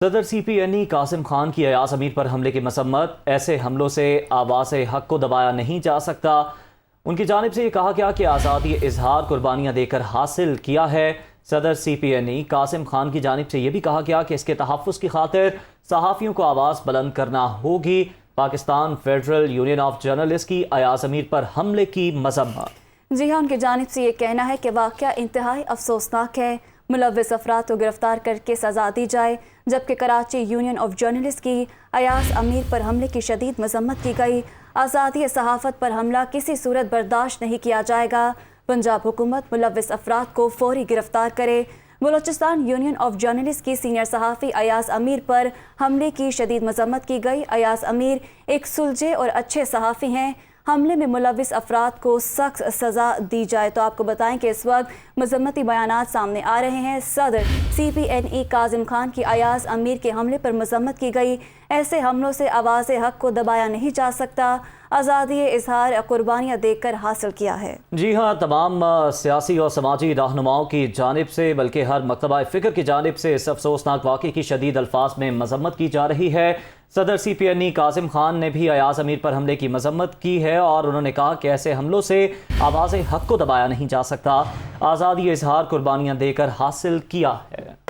صدر سی پی این ای قاسم خان کی ایاز امیر پر حملے کی مذمت، ایسے حملوں سے آواز حق کو دبایا نہیں جا سکتا۔ ان کی جانب سے یہ کہا گیا کہ آزادی اظہار قربانیاں دے کر حاصل کیا ہے۔ صدر سی پی این ای قاسم خان کی جانب سے یہ بھی کہا گیا کہ اس کے تحفظ کی خاطر صحافیوں کو آواز بلند کرنا ہوگی۔ Pakistan federal union of journalist کی ایاز امیر پر حملے کی مذمت۔ جی ہاں، ان کی جانب سے یہ کہنا ہے کہ واقعہ انتہائی افسوسناک ہے، ملوث افراد کو گرفتار کر کے سزا دی جائے، جبکہ کراچی یونین آف جرنلسٹ کی ایاز امیر پر حملے کی شدید مذمت کی گئی۔ آزادی صحافت پر حملہ کسی صورت برداشت نہیں کیا جائے گا۔ پنجاب حکومت ملوث افراد کو فوری گرفتار کرے۔ بلوچستان یونین آف جرنلسٹ کی سینئر صحافی ایاز امیر پر حملے کی شدید مذمت کی گئی۔ ایاز امیر ایک سلجھے اور اچھے صحافی ہیں، حملے میں ملوث افراد کو سخت سزا دی جائے۔ تو آپ کو بتائیں کہ اس وقت مذمتی بیانات سامنے آ رہے ہیں۔ صدر سی پی این ای قاسم خان کی ایاز امیر کے حملے پر مذمت کی گئی۔ ایسے حملوں سے آواز حق کو دبایا نہیں جا سکتا۔ آزادی اظہار قربانیاں دے کر حاصل کیا ہے۔ جی ہاں، تمام سیاسی اور سماجی رہنماؤں کی جانب سے بلکہ ہر مکتبہ فکر کی جانب سے اس افسوسناک واقعے کی شدید الفاظ میں مذمت کی جا رہی ہے۔ صدر سی پی این ای قاسم خان نے بھی ایاز امیر پر حملے کی مذمت کی ہے اور انہوں نے کہا کہ ایسے حملوں سے آواز حق کو دبایا نہیں جا سکتا۔ آزادی اظہار قربانیاں دے کر حاصل کیا ہے۔